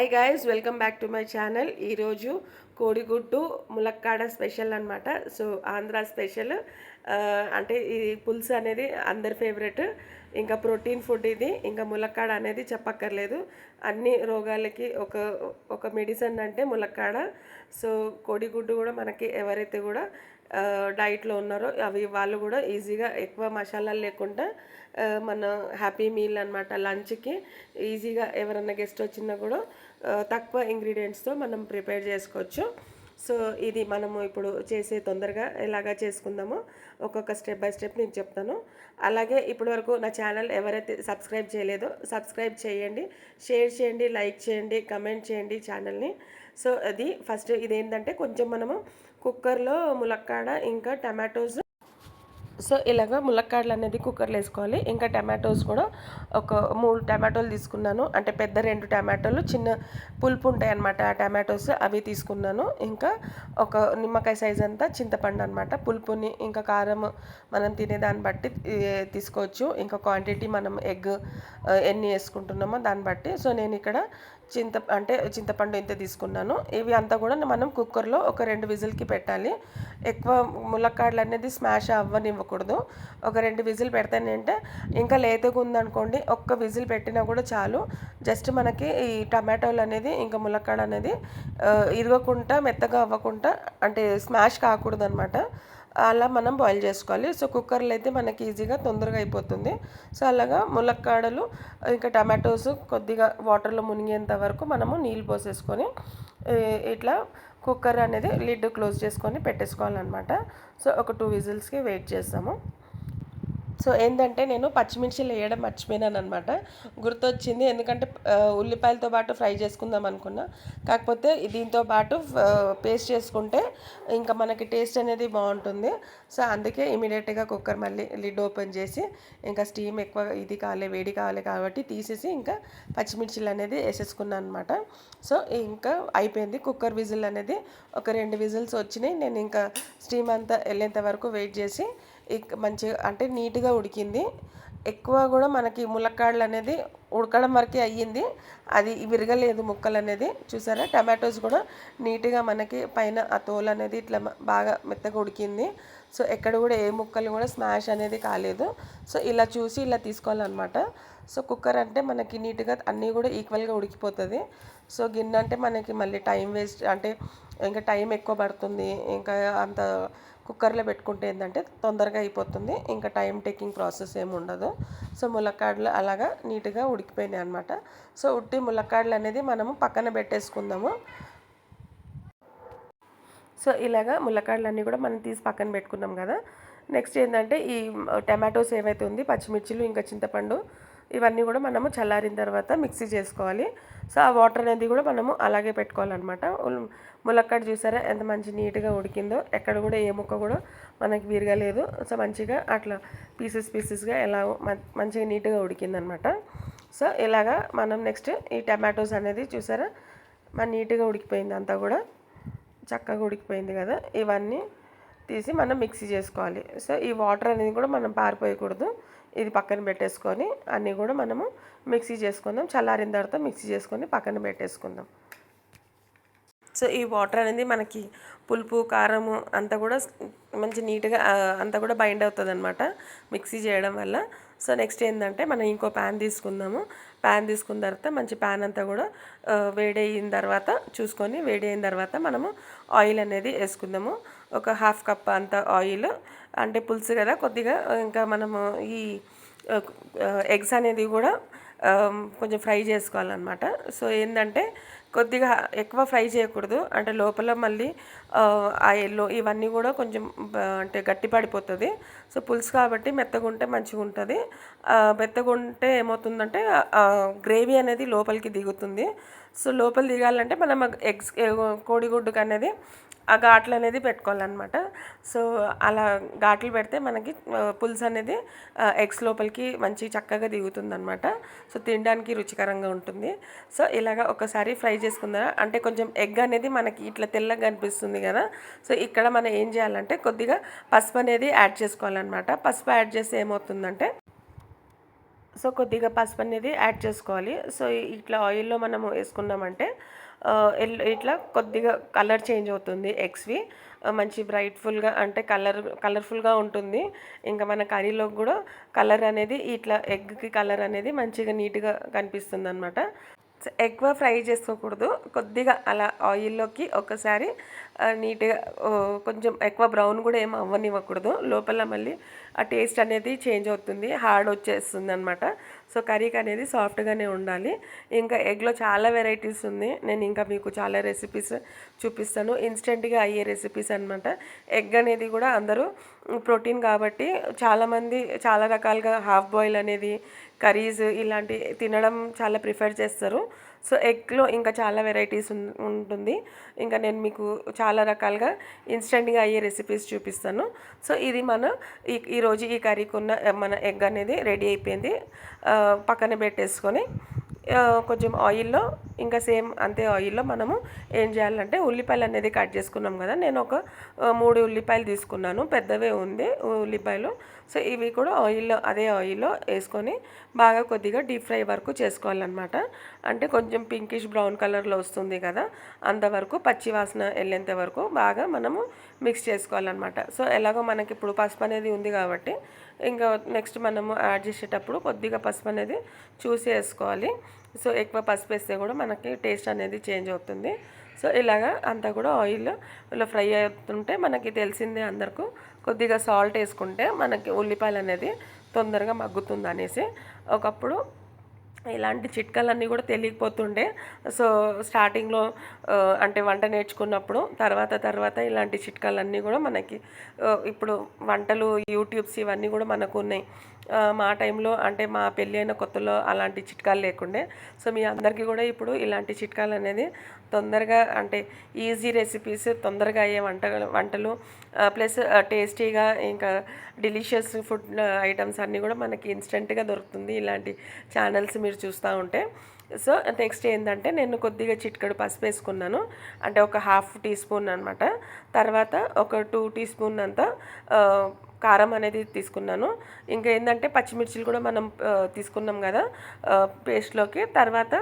Hi guys, welcome back to my channel. ఈరోజు కోడిగుడ్డు ములక్కాడ స్పెషల్ అనమాట. So Andhra special. అంటే ఈ పులుసు అనేది అందరి ఫేవరెట్. ఇంకా ప్రోటీన్ ఫుడ్ ఇది. ఇంకా ములక్కాడ అనేది చెప్పక్కర్లేదు. అన్ని రోగాలకి ఒక ఒక మెడిసిన్ అంటే ములక్కాడ. సో కోడిగుడ్డు కూడా మనకి ఎవరైతే కూడా డైట్లో ఉన్నారో వాళ్ళు కూడా ఈజీగా ఎక్కువ మసాలాలు లేకుండా మన హ్యాపీ మీల్ అనమాట. లంచ్కి ఈజీగా ఎవరన్నా గెస్ట్ వచ్చినా కూడా తక్కువ ఇంగ్రీడియంట్స్తో మనం ప్రిపేర్ చేసుకోవచ్చు. సో ఇది మనము ఇప్పుడు చేసే తొందరగా ఎలాగా చేసుకుందామో ఒక్కొక్క స్టెప్ బై స్టెప్ నేను చెప్తాను. అలాగే ఇప్పటివరకు నా ఛానల్ ఎవరైతే సబ్స్క్రైబ్ చేయలేదో సబ్స్క్రైబ్ చేయండి, షేర్ చేయండి, లైక్ చేయండి, కమెంట్ చేయండి ఛానల్ని. సో అది ఫస్ట్ ఇదేంటంటే కొంచెం మనము కుక్కర్లో ములక్కాడ ఇంకా టమాటోస్, సో ఇలాగ ములక్కాడలు అనేది కుక్కర్లో వేసుకోవాలి. ఇంకా టమాటోస్ కూడా ఒక 3 టమాటోలు తీసుకున్నాను. అంటే పెద్ద 2 టమాటోలు, చిన్న పులుపు ఉంటాయి అన్నమాట ఆ టమాటోస్, అవి తీసుకున్నాను. ఇంకా ఒక నిమ్మకాయ సైజ్ అంతా చింతపండు అనమాట. పులుపుని ఇంకా కారం మనం తినేదాన్ని బట్టి తీసుకోవచ్చు. ఇంకా క్వాంటిటీ మనం ఎగ్ ఎన్ని వేసుకుంటున్నామో దాన్ని బట్టి. సో నేను ఇక్కడ చింతపండు ఇంత తీసుకున్నాను. ఇవి అంతా కూడా మనం కుక్కర్లో ఒక 2 విజిల్కి పెట్టాలి. ఎక్కువ ములక్కాడలు అనేది స్మాష్ అవ్వనివ్వకూడదు. ఒక 2 విజిల్ పెడితేనంటే ఇంకా లేతగా ఉందనుకోండి, ఒక్క విజిల్ పెట్టినా కూడా చాలు. జస్ట్ మనకి ఈ టమాటోలు అనేది ఇంకా ములక్కాడ అనేది ఇరగకుండా మెత్తగా అవ్వకుండా, అంటే స్మాష్ కాకూడదు అనమాట. అలా మనం బాయిల్ చేసుకోవాలి. సో కుక్కర్లో అయితే మనకి ఈజీగా తొందరగా అయిపోతుంది. సో అలాగా ములక్కాడలు ఇంకా టమాటోస్ కొద్దిగా వాటర్లో మునిగేంత వరకు మనము నీళ్ళు పోసేసుకొని ఇట్లా కుక్కర్ అనేది లిడ్ క్లోజ్ చేసుకొని పెట్టేసుకోవాలన్నమాట. సో ఒక 2 విజిల్స్కి వెయిట్ చేస్తాము. సో ఏంటంటే నేను పచ్చిమిర్చిలు వేయడం మర్చిపోయినాను అనమాట. గుర్తొచ్చింది, ఎందుకంటే ఉల్లిపాయలతో పాటు ఫ్రై చేసుకుందాం అనుకున్నా. కాకపోతే దీంతో పాటు పేస్ట్ చేసుకుంటే ఇంకా మనకి టేస్ట్ అనేది బాగుంటుంది. సో అందుకే ఇమీడియట్గా కుక్కర్ మళ్ళీ లిడ్ ఓపెన్ చేసి ఇంకా స్టీమ్ ఎక్కువ వేడి కావాలి కాబట్టి తీసేసి ఇంకా పచ్చిమిర్చిలు అనేది వేసేసుకున్నాను అనమాట. సో ఇంకా అయిపోయింది. కుక్కర్ విజిల్ అనేది ఒక 2 విజిల్స్ వచ్చినాయి. నేను ఇంకా స్టీమ్ అంతా వెళ్ళేంత వరకు వెయిట్ చేసి మంచిగా అంటే నీట్గా ఉడికింది. ఎక్కువ కూడా మనకి ములక్కాడలు అనేది ఉడకడం వరకే అయ్యింది, అది విరగలేదు ముక్కలు అనేది. చూసారా, టమాటోస్ కూడా నీట్గా మనకి పైన ఆ తోలు అనేది ఇట్లా బాగా మెత్తగా ఉడికింది. సో ఎక్కడ కూడా ఏ ముక్కలు కూడా స్మాష్ అనేది కాలేదు. సో ఇలా చూసి ఇలా తీసుకోవాలన్నమాట. సో కుక్కర్ అంటే మనకి నీట్గా అన్నీ కూడా ఈక్వల్గా ఉడికిపోతుంది. సో గిన్నె అంటే మనకి మళ్ళీ టైం వేస్ట్, అంటే ఇంకా టైం ఎక్కువ పడుతుంది. ఇంకా అంత కుక్కర్లో పెట్టుకుంటే ఏంటంటే తొందరగా అయిపోతుంది, ఇంకా టైం టేకింగ్ ప్రాసెస్ ఏమి ఉండదు. సో ములక్కాడలు అలాగా నీట్గా ఉడికిపోయినాయి అనమాట. సో ఉట్టి ములక్కాడలు అనేది మనము పక్కన పెట్టేసుకుందాము. సో ఇలాగా ములక్కాడలన్నీ కూడా మనం తీసి పక్కన పెట్టుకున్నాం కదా. నెక్స్ట్ ఏంటంటే ఈ టమాటోస్ ఏవైతే ఉంది, పచ్చిమిర్చిలు ఇంకా చింతపండు, ఇవన్నీ కూడా మనము చల్లారిన తర్వాత మిక్సీ చేసుకోవాలి. సో ఆ వాటర్ అనేది కూడా మనము అలాగే పెట్టుకోవాలన్నమాట. ములక్కాడ చూసారా ఎంత మంచి నీట్గా ఉడికిందో, ఎక్కడ కూడా ఏ ముక్క కూడా మనకి విరగలేదు. సో మంచిగా అట్లా పీసెస్గా ఎలా మంచిగా నీట్గా ఉడికిందనమాట. సో ఇలాగా మనం నెక్స్ట్ ఈ టమాటోస్ అనేది చూసారా మన నీట్గా ఉడికిపోయింది, అంతా కూడా చక్కగా ఉడికిపోయింది కదా. ఇవన్నీ తీసి మనం మిక్సీ చేసుకోవాలి. సో ఈ వాటర్ అనేది కూడా మనం పారిపోయకూడదు, ఇది పక్కన పెట్టేసుకొని అన్నీ కూడా మనము మిక్సీ చేసుకుందాం. చల్లారిన తర్వాత మిక్సీ చేసుకొని పక్కన పెట్టేసుకుందాం. సో ఈ వాటర్ అనేది మనకి పులుపు కారము అంతా కూడా మంచి నీట్గా అంతా కూడా బైండ్ అవుతుంది అనమాట మిక్సీ చేయడం వల్ల. సో నెక్స్ట్ ఏంటంటే మనం ఇంకో ప్యాన్ తీసుకుందాము. ప్యాన్ తీసుకున్న తర్వాత మంచి ప్యాన్ అంతా కూడా వేడైన తర్వాత చూసుకొని, వేడైన తర్వాత మనము ఆయిల్ అనేది వేసుకుందాము. ఒక 1/2 కప్ అంత ఆయిల్, అంటే పులుసు కదా కొద్దిగా. ఇంకా మనము ఈ ఎగ్స్ అనేది కూడా కొంచెం ఫ్రై చేసుకోవాలన్నమాట. సో ఏంటంటే కొద్దిగా ఎక్కువ ఫ్రై చేయకూడదు, అంటే లోపల మళ్ళీ ఆ ఎల్లో ఇవన్నీ కూడా కొంచెం అంటే గట్టి పడిపోతుంది. సో పులుసు కాబట్టి మెత్తగా ఉంటే మంచిగా ఉంటుంది. మెత్తగా ఉంటే ఏమవుతుందంటే గ్రేవీ అనేది లోపలికి దిగుతుంది. సో లోపల దిగాలంటే మనం కోడిగుడ్డుకు అనేది ఆ ఘాట్లు అనేది పెట్టుకోవాలన్నమాట. సో అలా ఘాట్లు పెడితే మనకి పులుసు అనేది ఎగ్స్ లోపలికి మంచి చక్కగా దిగుతుందన్నమాట. సో తినడానికి రుచికరంగా ఉంటుంది. సో ఇలాగ ఒకసారి ఫ్రై చేసుకుందా, అంటే కొంచెం ఎగ్ అనేది మనకి ఇట్లా తెల్లగా కనిపిస్తుంది కదా. సో ఇక్కడ మనం ఏం చేయాలంటే కొద్దిగా పసుపు అనేది యాడ్ చేసుకోవాలన్నమాట. పసుపు యాడ్ చేస్తే ఏమవుతుందంటే సో కొద్దిగా పసుపు అనేది యాడ్ చేసుకోవాలి. సో ఇట్లా ఆయిల్‌లో మనము వేసుకున్నామంటే ఇట్లా కొద్దిగా కలర్ చేంజ్ అవుతుంది ఎగ్స్‌వి. మంచి బ్రైట్‌ఫుల్‌గా అంటే కలర్‌ఫుల్‌గా ఉంటుంది. ఇంకా మన కర్రీలో కూడా కలర్ అనేది ఇట్లా ఎగ్‌కి కలర్ అనేది మంచిగా నీట్‌గా కనిపిస్తుందనమాట. ఎక్కువ ఫ్రై చేసుకోకూడదు. కొద్దిగా అలా ఆయిల్‌లోకి ఒకసారి నీట్‌గా కొంచెం ఎక్కువ బ్రౌన్ కూడా ఏమి అవ్వనివ్వకూడదు. లోపల మళ్ళీ ఆ టేస్ట్ అనేది చేంజ్ అవుతుంది. హార్డ్ వచ్చేస్తుందనమాట. సో కర్రీకి అనేది సాఫ్ట్‌గానే ఉండాలి. ఇంకా ఎగ్‌లో చాలా వెరైటీస్ ఉంది. నేను ఇంకా మీకు చాలా రెసిపీస్ చూపిస్తాను. ఇన్‌స్టంట్‌గా అయ్యే రెసిపీస్ అనమాట. ఎగ్ అనేది కూడా అందరూ ప్రోటీన్ కాబట్టి చాలామంది చాలా రకాలుగా హాఫ్ బాయిల్ అనేది కర్రీస్ ఇలాంటి తినడం చాలా ప్రిఫర్ చేస్తారు. సో ఎగ్‌లో ఇంకా చాలా వెరైటీస్ ఉంటుంది. ఇంకా నేను మీకు చాలా రకాలుగా ఇన్స్టెంట్‌గా అయ్యే రెసిపీస్ చూపిస్తాను. సో ఇది మన ఈరోజు ఈ కర్రీకి ఉన్న మన ఎగ్ అనేది రెడీ అయిపోయింది. పక్కన పెట్టేసుకొని కొంచెం ఆయిల్‌లో ఇంకా సేమ్ అంతే ఆయిల్‌లో మనము ఏం చేయాలంటే ఉల్లిపాయలు అనేది కట్ చేసుకున్నాం కదా! నేను ఒక 3 ఉల్లిపాయలు తీసుకున్నాను. పెద్దవే ఉంది ఉల్లిపాయలు. సో ఇవి కూడా అదే ఆయిల్‌లో వేసుకొని బాగా కొద్దిగా డీప్ ఫ్రై వరకు చేసుకోవాలన్నమాట. అంటే కొంచెం పింకిష్ బ్రౌన్ కలర్‌లో వస్తుంది కదా! అంతవరకు పచ్చి వాసన వెళ్ళేంత వరకు బాగా మనము మిక్స్ చేసుకోవాలన్నమాట. సో ఎలాగో మనకి ఇప్పుడు పసుపు అనేది ఉంది కాబట్టి ఇంకా నెక్స్ట్ మనము యాడ్ చేసేటప్పుడు కొద్దిగా పసుపు అనేది చూసి వేసుకోవాలి. సో ఎక్కువ పసుపు వేస్తే కూడా మనకి టేస్ట్ అనేది చేంజ్ అవుతుంది. సో ఇలాగా అంతా కూడా ఆయిల్లో ఫ్రై అవుతుంటే మనకి తెలిసిందే అందరికీ కొద్దిగా సాల్ట్ వేసుకుంటే మనకి ఉల్లిపాయలు అనేది తొందరగా మగ్గుతుంది అనేసి ఒకప్పుడు ఇలాంటి చిట్కాలన్నీ కూడా తెలియకపోతుండే. సో స్టార్టింగ్లో అంటే వంట నేర్చుకున్నప్పుడు తర్వాత ఇలాంటి చిట్కాలన్నీ కూడా మనకి ఇప్పుడు వంటలు యూట్యూబ్స్ ఇవన్నీ కూడా మనకు ఉన్నాయి. మా టైంలో అంటే మా పెళ్ళి అయిన కొత్తలో అలాంటి చిట్కాలు లేకుండే. సో మీ అందరికీ కూడా ఇప్పుడు ఇలాంటి చిట్కాలు అనేది తొందరగా అంటే ఈజీ రెసిపీస్ తొందరగా అయ్యే వంటలు ప్లస్ టేస్టీగా ఇంకా డెలిషియస్ ఫుడ్ ఐటమ్స్ అన్నీ కూడా మనకి ఇన్స్టెంట్గా దొరుకుతుంది ఇలాంటి ఛానల్స్ మీరు చూస్తూ ఉంటే. సో నెక్స్ట్ ఏంటంటే నేను కొద్దిగా చిటికెడు పసుపు వేసుకున్నాను. అంటే ఒక హాఫ్ టీ స్పూన్ అనమాట. తర్వాత ఒక 2 టీ స్పూన్ అంతా కారం అనేది తీసుకున్నాను. ఇంకా ఏంటంటే పచ్చిమిర్చిలు కూడా మనం తీసుకున్నాం కదా పేస్ట్లోకి. తర్వాత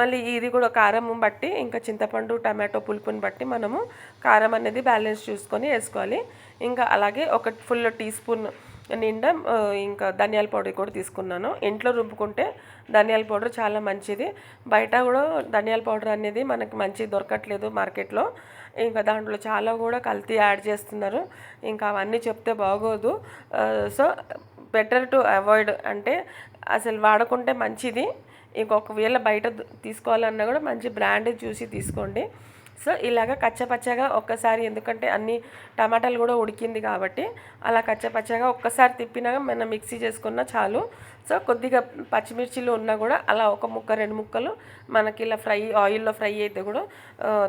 మళ్ళీ ఇది కూడా కారం బట్టి ఇంకా చింతపండు టమాటో పులుపుని బట్టి మనము కారం అనేది బ్యాలెన్స్ చూసుకొని వేసుకోవాలి. ఇంకా అలాగే ఒక ఫుల్ టీ స్పూన్ నిండా ఇంకా ధనియాల పౌడర్ కూడా తీసుకున్నాను. ఇంట్లో రుబ్బుకుంటే ధనియాల పౌడర్ చాలా మంచిది. బయట కూడా ధనియాల పౌడర్ అనేది మనకి మంచిది దొరకట్లేదు మార్కెట్లో. ఇంకా దాంట్లో చాలా కూడా కల్తీ యాడ్ చేస్తున్నారు. ఇంకా అవన్నీ చెప్తే బాగోదు. సో బెటర్ టు అవాయిడ్ అంటే అసలు వాడకుంటే మంచిది. ఇంకొకవేళ బయట తీసుకోవాలన్నా కూడా మంచి బ్రాండ్ చూసి తీసుకోండి. సో ఇలాగ కచ్చపచ్చగా ఒక్కసారి ఎందుకంటే అన్ని టమాటాలు కూడా ఉడికింది కాబట్టి అలా కచ్చపచ్చగా ఒక్కసారి తిప్పినా మనం మిక్సీ చేసుకున్నా చాలు. సో కొద్దిగా పచ్చిమిర్చిలు ఉన్నా కూడా అలా ఒక ముక్క 2 ముక్కలు మనకి ఇలా ఆయిల్లో ఫ్రై అయితే కూడా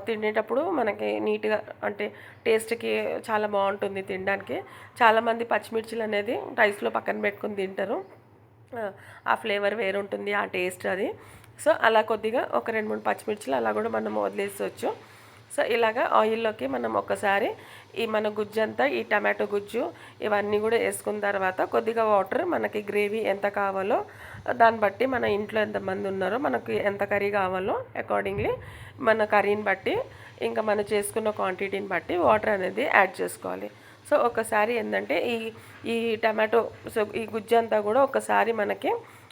తినేటప్పుడు మనకి నీట్గా అంటే టేస్ట్కి చాలా బాగుంటుంది తినడానికి. చాలామంది పచ్చిమిర్చిలు అనేది రైస్లో పక్కన పెట్టుకుని తింటారు. ఆ ఫ్లేవర్ వేరుంటుంది ఆ టేస్ట్ అది. సో అలా కొద్దిగా ఒక 2-3 పచ్చిమిర్చిలు అలా కూడా మనం వదిలేసవచ్చు. సో ఇలాగా ఆయిల్లోకి మనం ఒకసారి ఈ మన గుజ్జు అంతా ఈ టమాటో గుజ్జు ఇవన్నీ కూడా వేసుకున్న తర్వాత కొద్దిగా వాటర్ మనకి గ్రేవీ ఎంత కావాలో దాన్ని బట్టి మన ఇంట్లో ఎంతమంది ఉన్నారో మనకి ఎంత కర్రీ కావాలో అకార్డింగ్లీ మన కర్రీని బట్టి ఇంకా మనం చేసుకున్న క్వాంటిటీని బట్టి వాటర్ అనేది యాడ్ చేసుకోవాలి. సో ఒకసారి ఏంటంటే ఈ టమాటో సో ఈ గుజ్జు అంతా కూడా ఒకసారి మనకి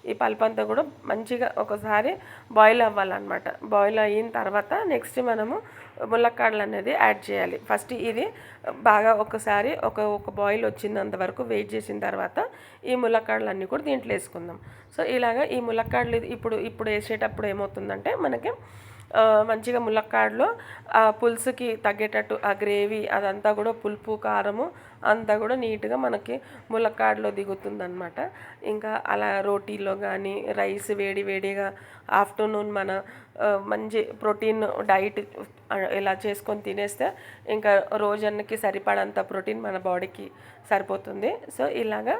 ఈ పల్ప్ అంతా కూడా మంచిగా ఒకసారి బాయిల్ అవ్వాలన్నమాట. బాయిల్ అయిన తర్వాత నెక్స్ట్ మనము ములక్కాడలు అనేది యాడ్ చేయాలి. ఫస్ట్ ఇది బాగా ఒకసారి ఒక బాయిల్ వచ్చినంత వరకు వెయిట్ చేసిన తర్వాత ఈ ములక్కాడలు అన్నీ కూడా దీంట్లో వేసుకుందాం. సో ఇలాగ ఈ ములక్కాడలు ఇప్పుడు వేసేటప్పుడు ఏమవుతుందంటే మనకి మంచిగా ములక్కాడలో పులుసుకి తగ్గేటట్టు ఆ గ్రేవీ అదంతా కూడా పులుపు కారము అంతా కూడా నీట్గా మనకి ములక్కాడలో దిగుతుందనమాట. ఇంకా అలా రోటీలో కానీ రైస్ వేడిగా ఆఫ్టర్నూన్ మన మంచి ప్రోటీన్ డైట్ ఇలా చేసుకొని తినేస్తే ఇంకా రోజన్నకి సరిపడంత ప్రోటీన్ మన బాడీకి సరిపోతుంది. సో ఇలాగా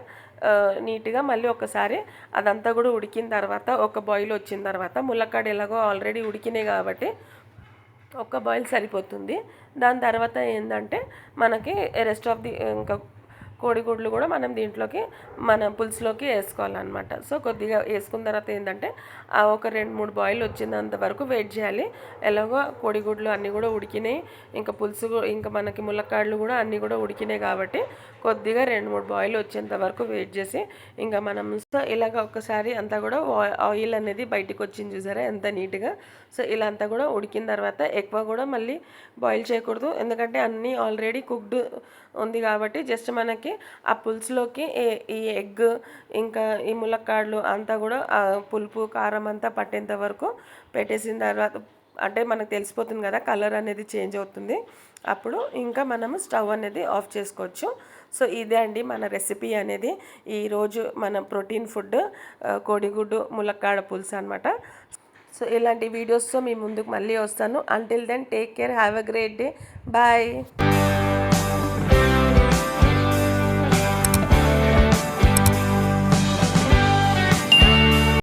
నీట్గా మళ్ళీ ఒకసారి అదంతా కూడా ఉడికిన తర్వాత ఒక బాయిల్ వచ్చిన తర్వాత ములక్కాడ ఎలాగో ఆల్రెడీ ఉడికినాయి కాబట్టి ఒక బాయిల్ సరిపోతుంది. దాని తర్వాత ఏంటంటే మనకి రెస్ట్ ఆఫ్ ది ఇంకా కోడిగుడ్లు కూడా మనం దీంట్లోకి మన పులుసులోకి వేసుకోవాలన్నమాట. సో కొద్దిగా వేసుకున్న తర్వాత ఏంటంటే ఒక 2-3 బాయిల్ వచ్చినంత వరకు వెయిట్ చేయాలి. ఎలాగో కోడిగుడ్లు అన్నీ కూడా ఉడికినాయి, ఇంకా పులుసు ఇంకా మనకి ములక్కాడలు కూడా అన్నీ కూడా ఉడికినాయి కాబట్టి కొద్దిగా 2-3 బాయిల్ వచ్చేంత వరకు వెయిట్ చేసి ఇంకా మనం సో ఇలాగ ఒకసారి అంతా కూడా ఆయిల్ అనేది బయటికి వచ్చింది చూసారా ఎంత నీట్గా. సో ఇలా అంతా కూడా ఉడికిన తర్వాత ఎక్కువ కూడా మళ్ళీ బాయిల్ చేయకూడదు, ఎందుకంటే అన్నీ ఆల్రెడీ కుక్డ్ ఉంది కాబట్టి జస్ట్ మనకి ఆ పులుసులోకి ఈ ఎగ్ ఇంకా ఈ ములక్కాడలు అంతా కూడా పులుపు కారం అంతా పట్టేంత వరకు పెట్టేసిన తర్వాత అంటే మనకు తెలిసిపోతుంది కదా కలర్ అనేది చేంజ్ అవుతుంది, అప్పుడు ఇంకా మనము స్టవ్ అనేది ఆఫ్ చేసుకోవచ్చు. సో ఇదే అండి మన రెసిపీ అనేది ఈరోజు మన ప్రోటీన్ ఫుడ్ కోడిగుడ్డు ములక్కాడ పులుసు అనమాట. సో ఇలాంటి వీడియోస్తో మీ ముందుకు మళ్ళీ వస్తాను. Until then take care, have a great day, bye.